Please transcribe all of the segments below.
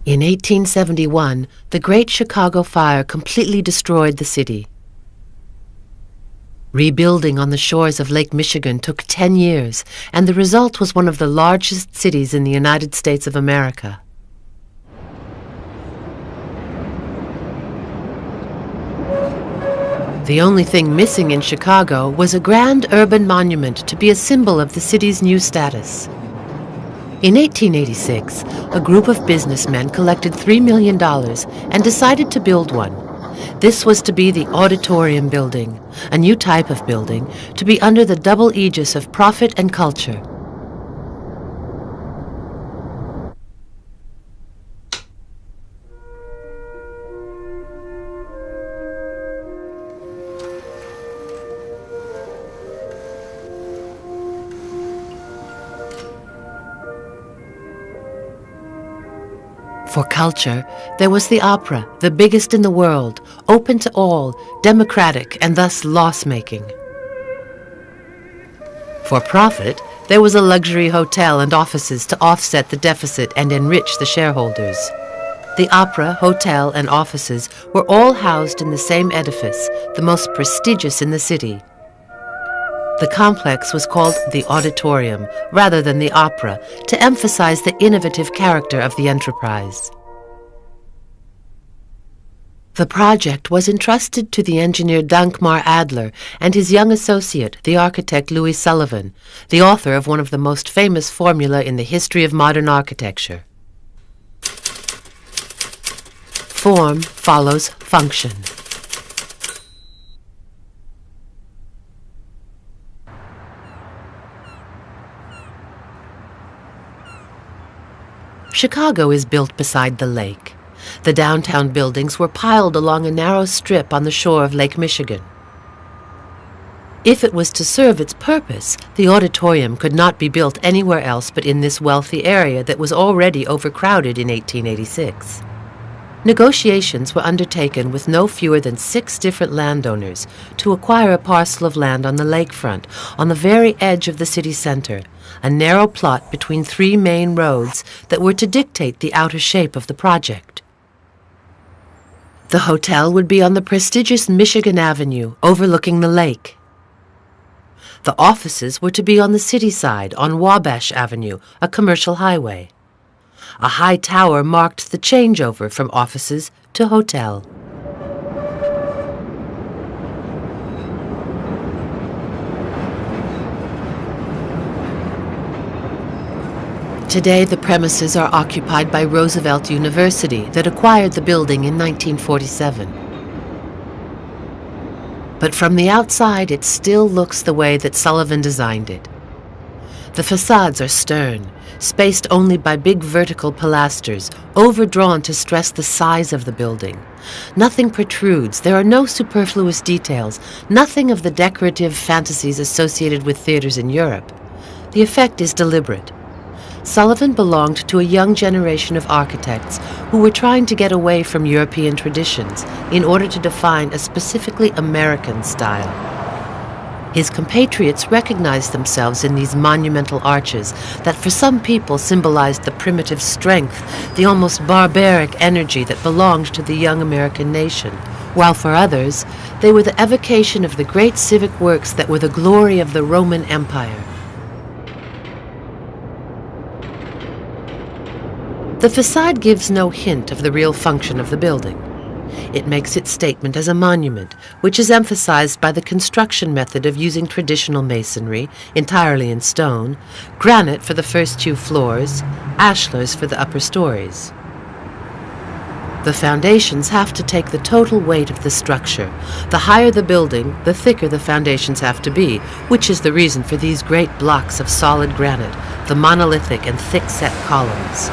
In 1871, the Great Chicago Fire completely destroyed the city. Rebuilding on the shores of Lake Michigan took 10 years, and the result was one of the largest cities in the United States of America. The only thing missing in Chicago was a grand urban monument to be a symbol of the city's new status. In 1886, a group of businessmen collected $3 million and decided to build one. This was to be the Auditorium building, a new type of building, to be under the double aegis of profit and culture. For culture, there was the opera, the biggest in the world, open to all, democratic, and thus loss-making. For profit, there was a luxury hotel and offices to offset the deficit and enrich the shareholders. The opera, hotel, and offices were all housed in the same edifice, the most prestigious in the city. The complex was called the Auditorium, rather than the opera, to emphasize the innovative character of the enterprise. The project was entrusted to the engineer Dankmar Adler and his young associate, the architect Louis Sullivan, the author of one of the most famous formulae in the history of modern architecture. Form follows function. Chicago is built beside the lake. The downtown buildings were piled along a narrow strip on the shore of Lake Michigan. If it was to serve its purpose, the auditorium could not be built anywhere else but in this wealthy area that was already overcrowded in 1886. Negotiations were undertaken with no fewer than 6 different landowners to acquire a parcel of land on the lakefront, on the very edge of the city center, a narrow plot between 3 main roads that were to dictate the outer shape of the project. The hotel would be on the prestigious Michigan Avenue, overlooking the lake. The offices were to be on the city side, on Wabash Avenue, a commercial highway. A high tower marked the changeover from offices to hotel. Today, the premises are occupied by Roosevelt University that acquired the building in 1947. But from the outside, it still looks the way that Sullivan designed it. The facades are stern, spaced only by big vertical pilasters, overdrawn to stress the size of the building. Nothing protrudes, there are no superfluous details, nothing of the decorative fantasies associated with theaters in Europe. The effect is deliberate. Sullivan belonged to a young generation of architects who were trying to get away from European traditions in order to define a specifically American style. His compatriots recognized themselves in these monumental arches that for some people symbolized the primitive strength, the almost barbaric energy that belonged to the young American nation, while for others, they were the evocation of the great civic works that were the glory of the Roman Empire. The facade gives no hint of the real function of the building. It makes its statement as a monument, which is emphasized by the construction method of using traditional masonry, entirely in stone, granite for the first 2 floors, ashlars for the upper stories. The foundations have to take the total weight of the structure. The higher the building, the thicker the foundations have to be, which is the reason for these great blocks of solid granite, the monolithic and thick-set columns.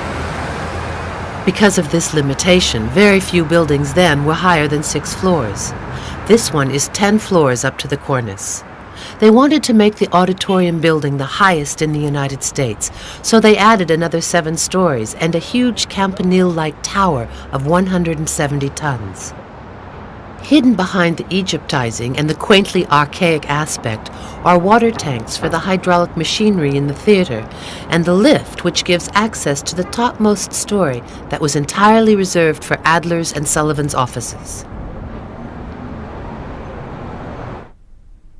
Because of this limitation, very few buildings then were higher than 6 floors. This one is 10 floors up to the cornice. They wanted to make the auditorium building the highest in the United States, so they added another 7 stories and a huge campanile-like tower of 170 tons. Hidden behind the Egyptizing and the quaintly archaic aspect are water tanks for the hydraulic machinery in the theater, and the lift which gives access to the topmost story that was entirely reserved for Adler's and Sullivan's offices.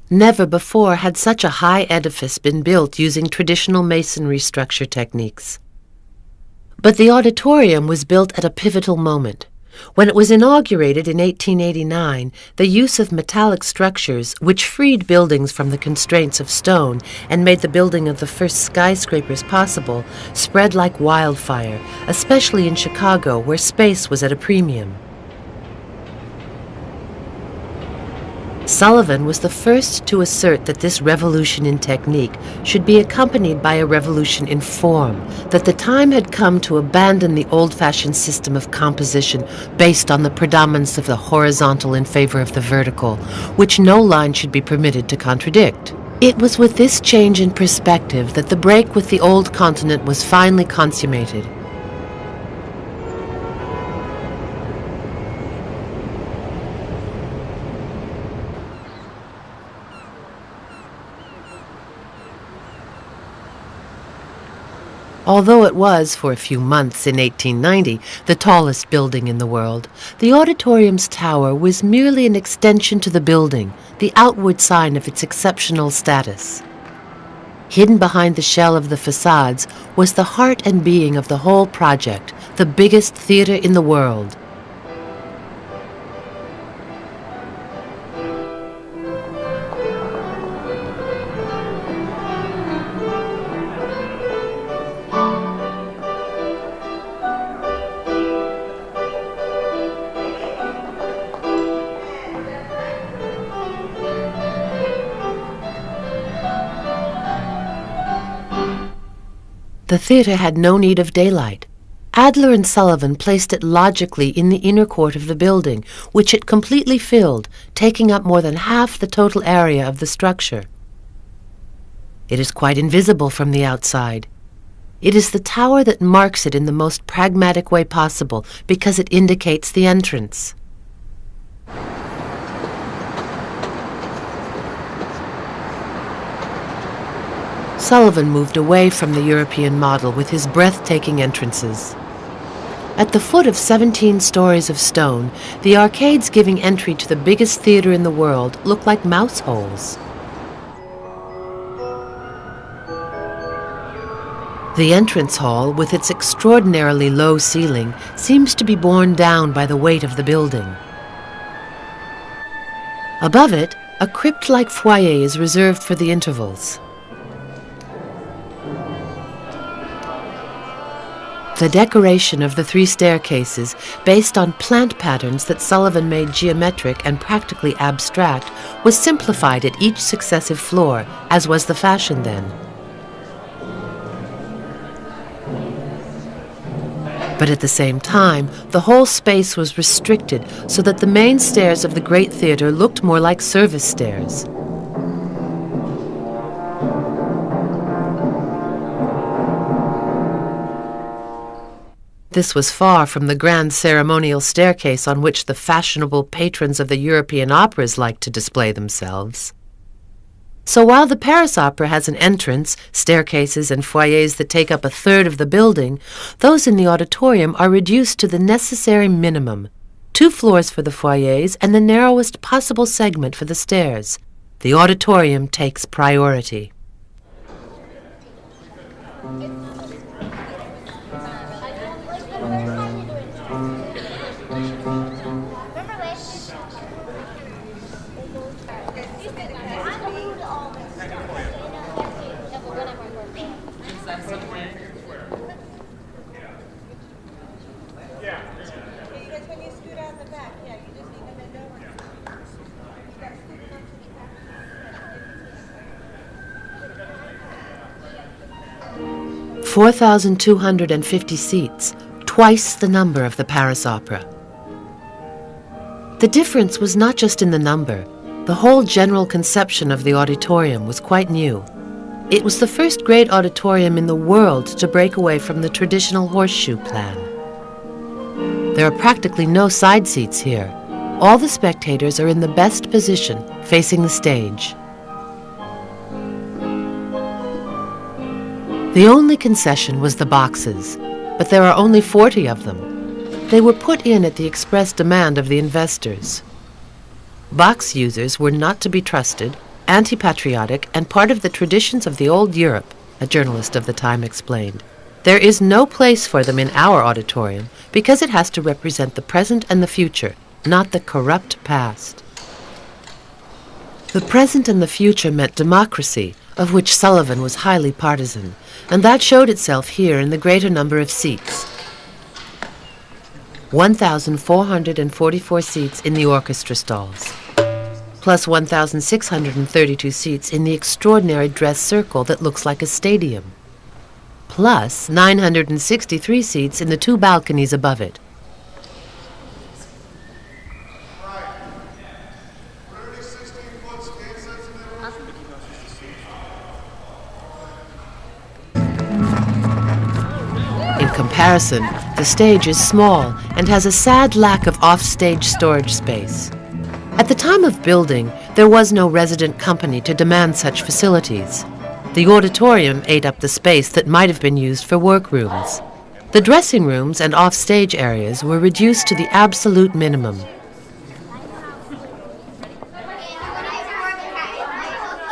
Never before had such a high edifice been built using traditional masonry structure techniques. But the auditorium was built at a pivotal moment. When it was inaugurated in 1889, the use of metallic structures, which freed buildings from the constraints of stone and made the building of the first skyscrapers possible, spread like wildfire, especially in Chicago, where space was at a premium. Sullivan was the first to assert that this revolution in technique should be accompanied by a revolution in form, that the time had come to abandon the old-fashioned system of composition based on the predominance of the horizontal in favor of the vertical, which no line should be permitted to contradict. It was with this change in perspective that the break with the old continent was finally consummated. Although it was, for a few months in 1890, the tallest building in the world, the auditorium's tower was merely an extension to the building, the outward sign of its exceptional status. Hidden behind the shell of the facades was the heart and being of the whole project, the biggest theater in the world. The theater had no need of daylight. Adler and Sullivan placed it logically in the inner court of the building, which it completely filled, taking up more than half the total area of the structure. It is quite invisible from the outside. It is the tower that marks it in the most pragmatic way possible, because it indicates the entrance. Sullivan moved away from the European model with his breathtaking entrances. At the foot of 17 stories of stone, the arcades giving entry to the biggest theater in the world look like mouse holes. The entrance hall, with its extraordinarily low ceiling, seems to be borne down by the weight of the building. Above it, a crypt-like foyer is reserved for the intervals. The decoration of the 3 staircases, based on plant patterns that Sullivan made geometric and practically abstract, was simplified at each successive floor, as was the fashion then. But at the same time, the whole space was restricted so that the main stairs of the Great Theater looked more like service stairs. This was far from the grand ceremonial staircase on which the fashionable patrons of the European operas like to display themselves. So while the Paris Opera has an entrance, staircases, and foyers that take up a third of the building, those in the auditorium are reduced to the necessary minimum: 2 floors for the foyers and the narrowest possible segment for the stairs. The auditorium takes priority. – 4,250 seats, twice the number of the Paris Opera. The difference was not just in the number. The whole general conception of the auditorium was quite new. It was the first great auditorium in the world to break away from the traditional horseshoe plan. There are practically no side seats here. All the spectators are in the best position, facing the stage. The only concession was the boxes, but there are only 40 of them. They were put in at the express demand of the investors. Box users were not to be trusted, anti-patriotic, and part of the traditions of the old Europe, a journalist of the time explained. There is no place for them in our auditorium because it has to represent the present and the future, not the corrupt past. The present and the future meant democracy, of which Sullivan was highly partisan, and that showed itself here in the greater number of seats. 1,444 seats in the orchestra stalls, plus 1,632 seats in the extraordinary dress circle that looks like a stadium, plus 963 seats in the 2 balconies above it. In comparison, the stage is small and has a sad lack of off-stage storage space. At the time of building, there was no resident company to demand such facilities. The auditorium ate up the space that might have been used for workrooms. The dressing rooms and off-stage areas were reduced to the absolute minimum.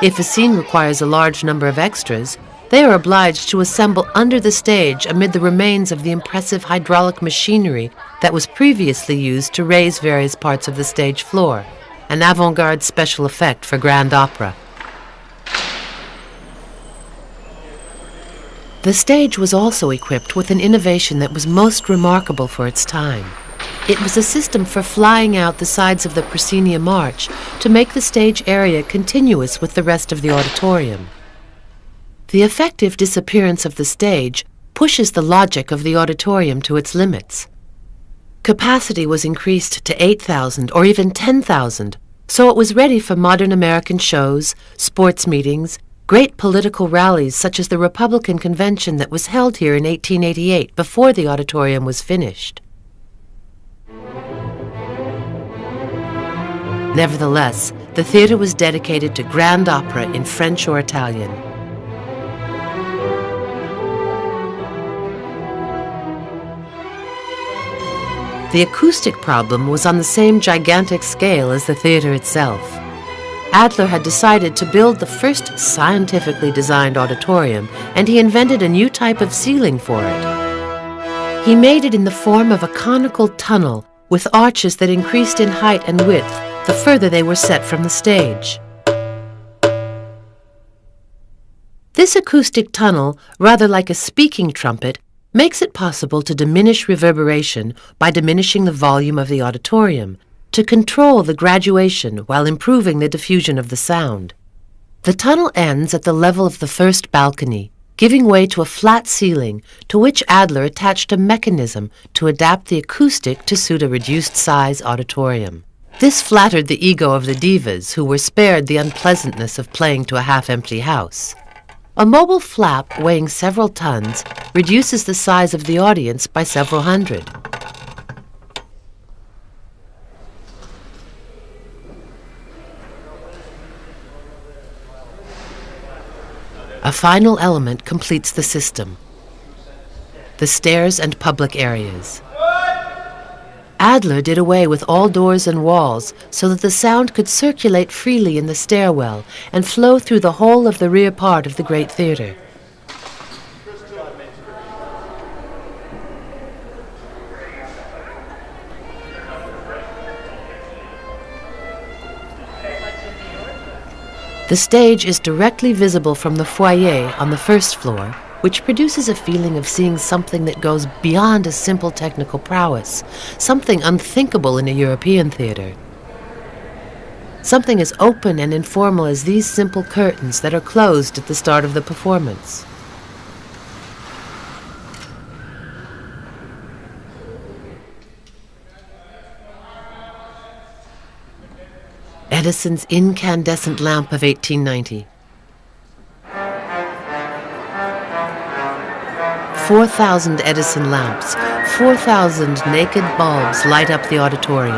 If a scene requires a large number of extras, they are obliged to assemble under the stage amid the remains of the impressive hydraulic machinery that was previously used to raise various parts of the stage floor, an avant-garde special effect for grand opera. The stage was also equipped with an innovation that was most remarkable for its time. It was a system for flying out the sides of the proscenium arch to make the stage area continuous with the rest of the auditorium. The effective disappearance of the stage pushes the logic of the auditorium to its limits. Capacity was increased to 8,000 or even 10,000, so it was ready for modern American shows, sports meetings, great political rallies such as the Republican Convention that was held here in 1888 before the auditorium was finished. Nevertheless, the theater was dedicated to grand opera in French or Italian. The acoustic problem was on the same gigantic scale as the theater itself. Adler had decided to build the first scientifically designed auditorium, and he invented a new type of ceiling for it. He made it in the form of a conical tunnel with arches that increased in height and width the further they were set from the stage. This acoustic tunnel, rather like a speaking trumpet, makes it possible to diminish reverberation by diminishing the volume of the auditorium, to control the graduation while improving the diffusion of the sound. The tunnel ends at the level of the first balcony, giving way to a flat ceiling to which Adler attached a mechanism to adapt the acoustic to suit a reduced-size auditorium. This flattered the ego of the divas, who were spared the unpleasantness of playing to a half-empty house. A mobile flap weighing several tons reduces the size of the audience by several hundred. A final element completes the system: the stairs and public areas. Adler did away with all doors and walls so that the sound could circulate freely in the stairwell and flow through the whole of the rear part of the great theater. The stage is directly visible from the foyer on the first floor, which produces a feeling of seeing something that goes beyond a simple technical prowess, something unthinkable in a European theater. Something as open and informal as these simple curtains that are closed at the start of the performance. Edison's incandescent lamp of 1890. 4,000 Edison lamps, 4,000 naked bulbs light up the auditorium.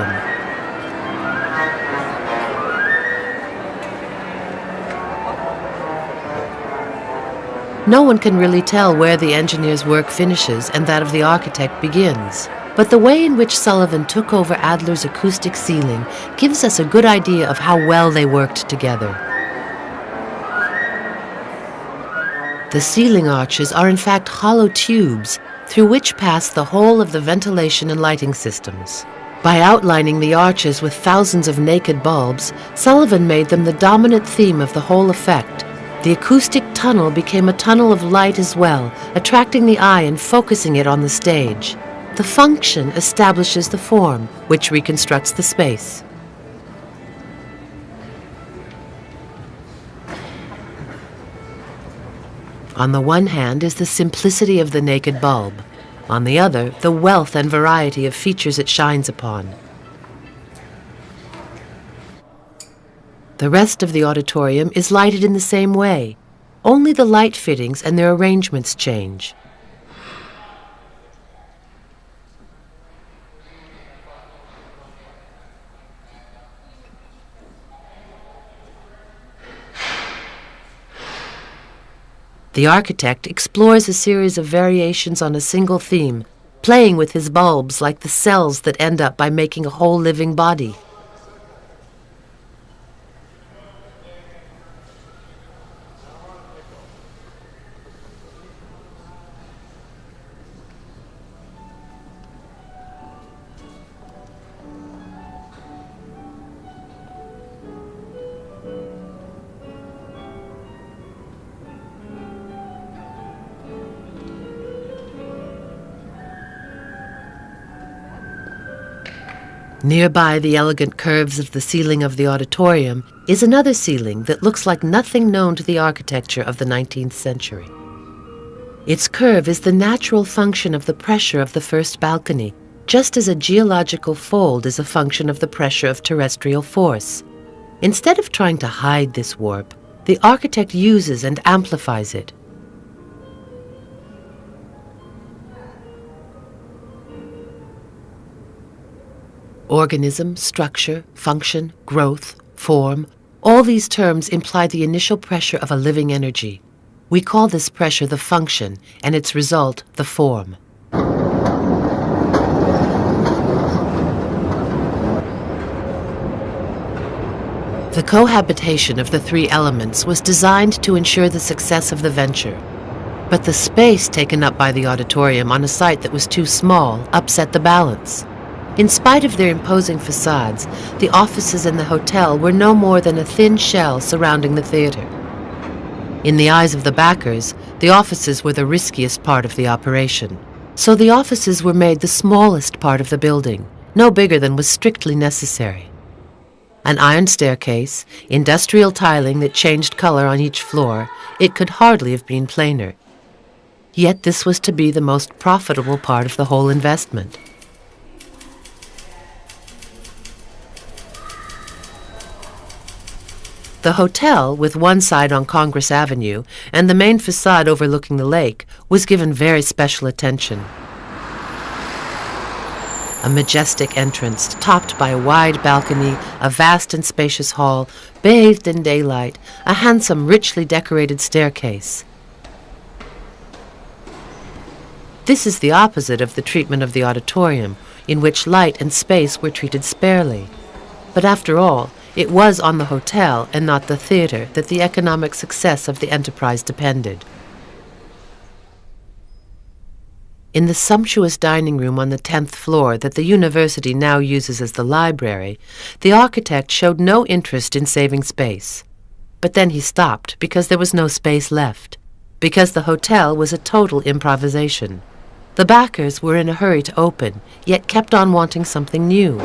No one can really tell where the engineer's work finishes and that of the architect begins. But the way in which Sullivan took over Adler's acoustic ceiling gives us a good idea of how well they worked together. The ceiling arches are in fact hollow tubes through which pass the whole of the ventilation and lighting systems. By outlining the arches with thousands of naked bulbs, Sullivan made them the dominant theme of the whole effect. The acoustic tunnel became a tunnel of light as well, attracting the eye and focusing it on the stage. The function establishes the form, which reconstructs the space. On the one hand is the simplicity of the naked bulb. On the other, the wealth and variety of features it shines upon. The rest of the auditorium is lighted in the same way. Only the light fittings and their arrangements change. The architect explores a series of variations on a single theme, playing with his bulbs like the cells that end up by making a whole living body. Nearby the elegant curves of the ceiling of the auditorium is another ceiling that looks like nothing known to the architecture of the 19th century. Its curve is the natural function of the pressure of the first balcony, just as a geological fold is a function of the pressure of terrestrial force. Instead of trying to hide this warp, the architect uses and amplifies it. Organism, structure, function, growth, form, all these terms imply the initial pressure of a living energy. We call this pressure the function, and its result the form. The cohabitation of the three elements was designed to ensure the success of the venture. But the space taken up by the auditorium on a site that was too small upset the balance. In spite of their imposing facades, the offices and the hotel were no more than a thin shell surrounding the theater. In the eyes of the backers, the offices were the riskiest part of the operation. So the offices were made the smallest part of the building, no bigger than was strictly necessary. An iron staircase, industrial tiling that changed color on each floor, it could hardly have been plainer. Yet this was to be the most profitable part of the whole investment. The hotel, with one side on Congress Avenue and the main facade overlooking the lake, was given very special attention. A majestic entrance, topped by a wide balcony, a vast and spacious hall, bathed in daylight, a handsome, richly decorated staircase. This is the opposite of the treatment of the auditorium, in which light and space were treated sparely. But after all, it was on the hotel and not the theater that the economic success of the enterprise depended. In the sumptuous dining room on the 10th floor that the university now uses as the library, the architect showed no interest in saving space. But then he stopped because there was no space left, because the hotel was a total improvisation. The backers were in a hurry to open, yet kept on wanting something new.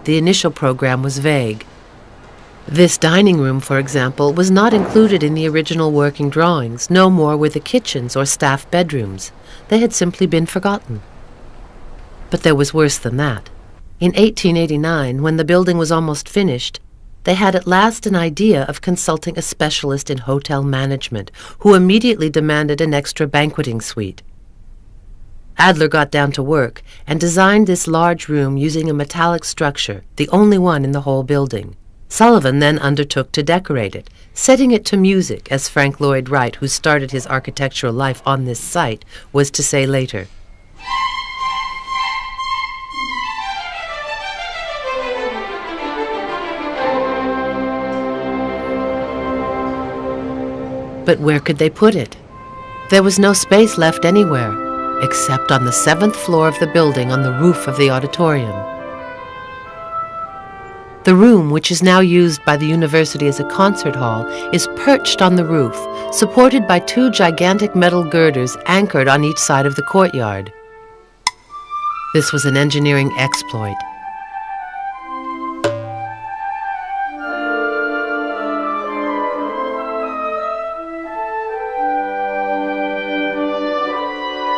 The initial program was vague. This dining room, for example, was not included in the original working drawings, no more were the kitchens or staff bedrooms. They had simply been forgotten. But there was worse than that. In 1889, when the building was almost finished, they had at last an idea of consulting a specialist in hotel management, who immediately demanded an extra banqueting suite. Adler got down to work and designed this large room using a metallic structure, the only one in the whole building. Sullivan then undertook to decorate it, setting it to music, as Frank Lloyd Wright, who started his architectural life on this site, was to say later. But where could they put it? There was no space left anywhere, except on the 7th floor of the building on the roof of the auditorium. The room, which is now used by the university as a concert hall, is perched on the roof, supported by 2 gigantic metal girders anchored on each side of the courtyard. This was an engineering exploit.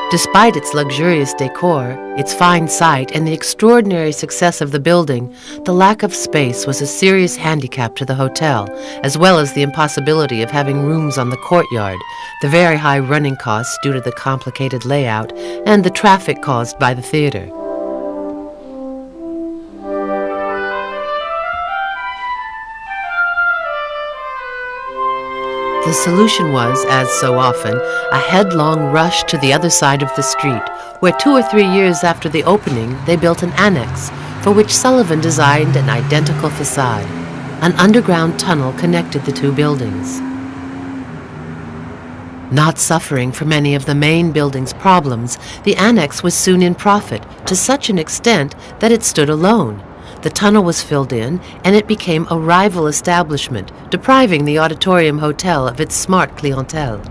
Despite its luxurious decor, its fine site, and the extraordinary success of the building, the lack of space was a serious handicap to the hotel, as well as the impossibility of having rooms on the courtyard, the very high running costs due to the complicated layout, and the traffic caused by the theater. The solution was, as so often, a headlong rush to the other side of the street, where 2 or 3 years after the opening they built an annex, for which Sullivan designed an identical facade. An underground tunnel connected the 2 buildings. Not suffering from any of the main building's problems, the annex was soon in profit, to such an extent that it stood alone. The tunnel was filled in, and it became a rival establishment, depriving the Auditorium Hotel of its smart clientele.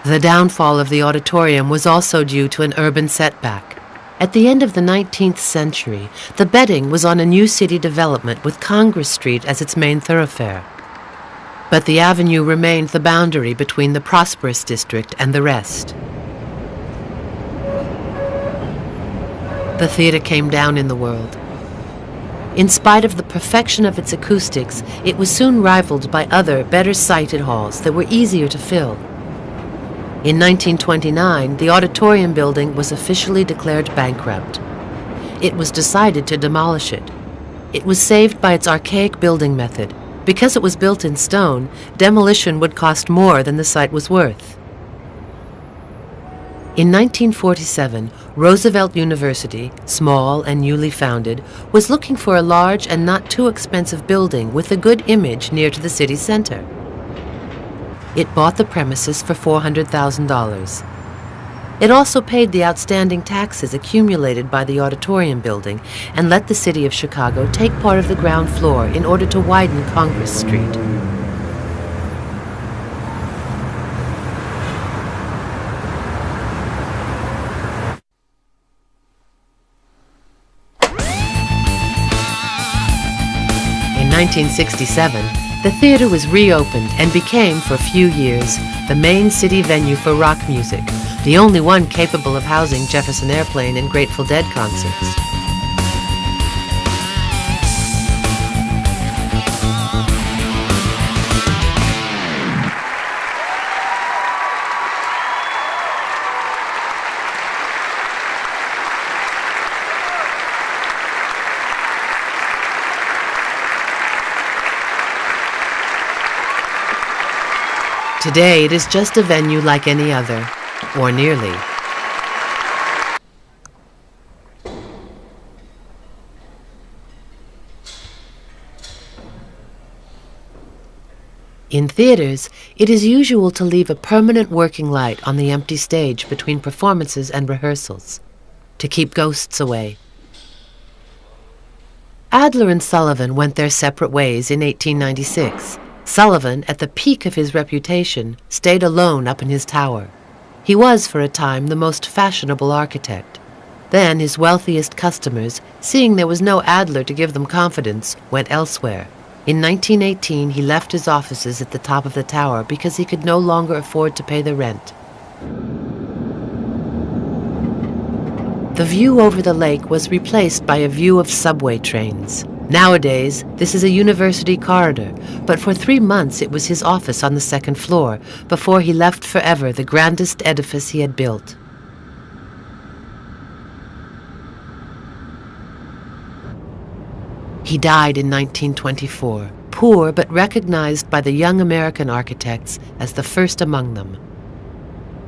The downfall of the Auditorium was also due to an urban setback. At the end of the 19th century, the betting was on a new city development with Congress Street as its main thoroughfare. But the avenue remained the boundary between the prosperous district and the rest. The theater came down in the world. In spite of the perfection of its acoustics, it was soon rivaled by other, better-sited halls that were easier to fill. In 1929, the auditorium building was officially declared bankrupt. It was decided to demolish it. It was saved by its archaic building method. Because it was built in stone, demolition would cost more than the site was worth. In 1947, Roosevelt University, small and newly founded, was looking for a large and not too expensive building with a good image near to the city center. It bought the premises for $400,000. It also paid the outstanding taxes accumulated by the auditorium building and let the city of Chicago take part of the ground floor in order to widen Congress Street. In 1967, the theater was reopened and became, for a few years, the main city venue for rock music, the only one capable of housing Jefferson Airplane and Grateful Dead concerts. Today, it is just a venue like any other, or nearly. In theaters, it is usual to leave a permanent working light on the empty stage between performances and rehearsals, to keep ghosts away. Adler and Sullivan went their separate ways in 1896. Sullivan, at the peak of his reputation, stayed alone up in his tower. He was, for a time, the most fashionable architect. Then his wealthiest customers, seeing there was no Adler to give them confidence, went elsewhere. In 1918, he left his offices at the top of the tower because he could no longer afford to pay the rent. The view over the lake was replaced by a view of subway trains. Nowadays, this is a university corridor, but for 3 months it was his office on the 2nd floor, before he left forever the grandest edifice he had built. He died in 1924, poor but recognized by the young American architects as the first among them.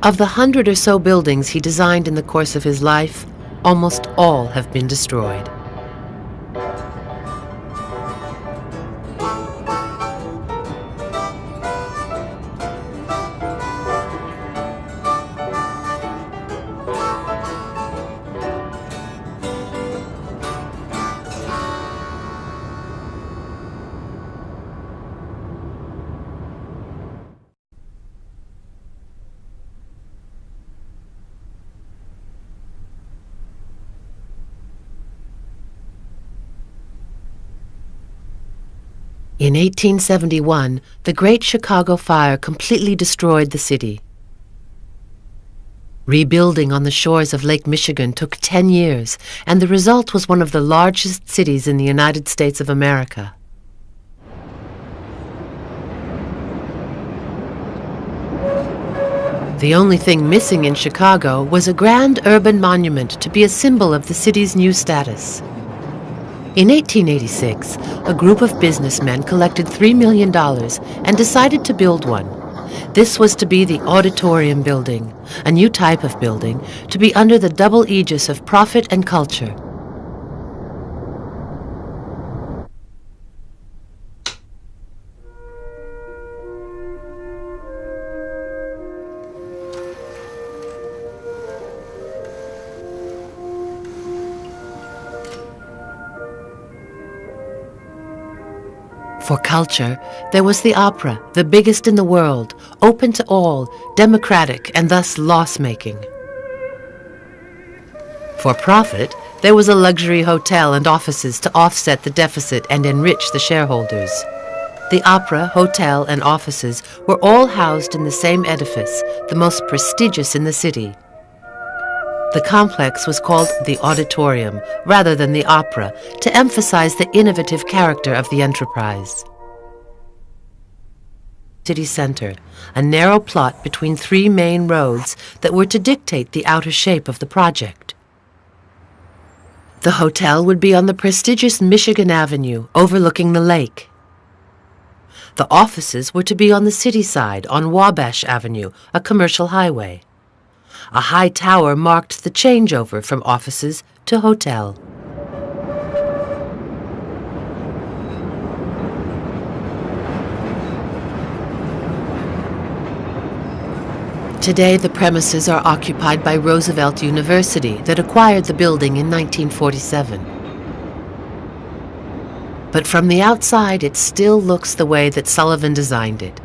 Of the 100 or so buildings he designed in the course of his life, almost all have been destroyed. In 1871, the Great Chicago Fire completely destroyed the city. Rebuilding on the shores of Lake Michigan took 10 years, and the result was one of the largest cities in the United States of America. The only thing missing in Chicago was a grand urban monument to be a symbol of the city's new status. In 1886, a group of businessmen collected $3 million and decided to build one. This was to be the Auditorium building, a new type of building, to be under the double aegis of profit and culture. For culture, there was the opera, the biggest in the world, open to all, democratic, and thus loss-making. For profit, there was a luxury hotel and offices to offset the deficit and enrich the shareholders. The opera, hotel, and offices were all housed in the same edifice, the most prestigious in the city. The complex was called the Auditorium, rather than the opera, to emphasize the innovative character of the enterprise. City center, a narrow plot between 3 main roads that were to dictate the outer shape of the project. The hotel would be on the prestigious Michigan Avenue, overlooking the lake. The offices were to be on the city side, on Wabash Avenue, a commercial highway. A high tower marked the changeover from offices to hotel. Today, the premises are occupied by Roosevelt University that acquired the building in 1947. But from the outside, it still looks the way that Sullivan designed it.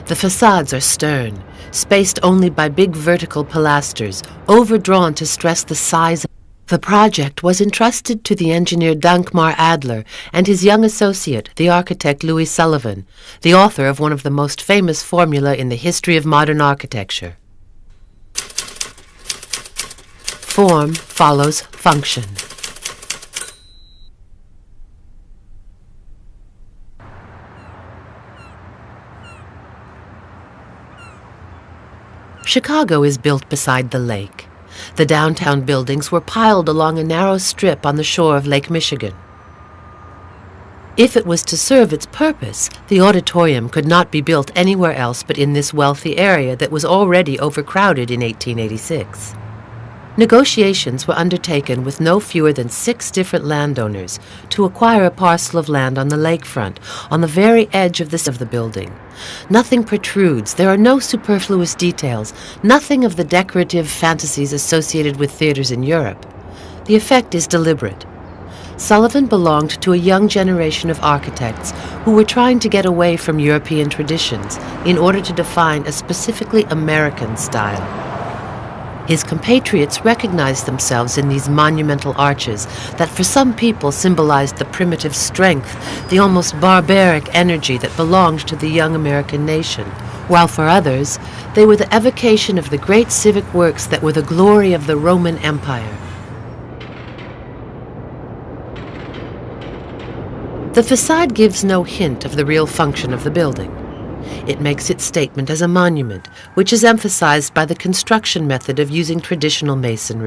The facades are stern, spaced only by big vertical pilasters, overdrawn to stress the size. The project was entrusted to the engineer Dankmar Adler and his young associate, the architect Louis Sullivan, the author of one of the most famous formulae in the history of modern architecture. Form follows function. Chicago is built beside the lake. The downtown buildings were piled along a narrow strip on the shore of Lake Michigan. If it was to serve its purpose, the auditorium could not be built anywhere else but in this wealthy area that was already overcrowded in 1886. Negotiations were undertaken with no fewer than 6 different landowners to acquire a parcel of land on the lakefront, on the very edge of the building. Nothing protrudes, there are no superfluous details, nothing of the decorative fantasies associated with theaters in Europe. The effect is deliberate. Sullivan belonged to a young generation of architects who were trying to get away from European traditions in order to define a specifically American style. His compatriots recognized themselves in these monumental arches that for some people symbolized the primitive strength, the almost barbaric energy that belonged to the young American nation, while for others, they were the evocation of the great civic works that were the glory of the Roman Empire. The facade gives no hint of the real function of the building. It makes its statement as a monument, which is emphasized by the construction method of using traditional masonry.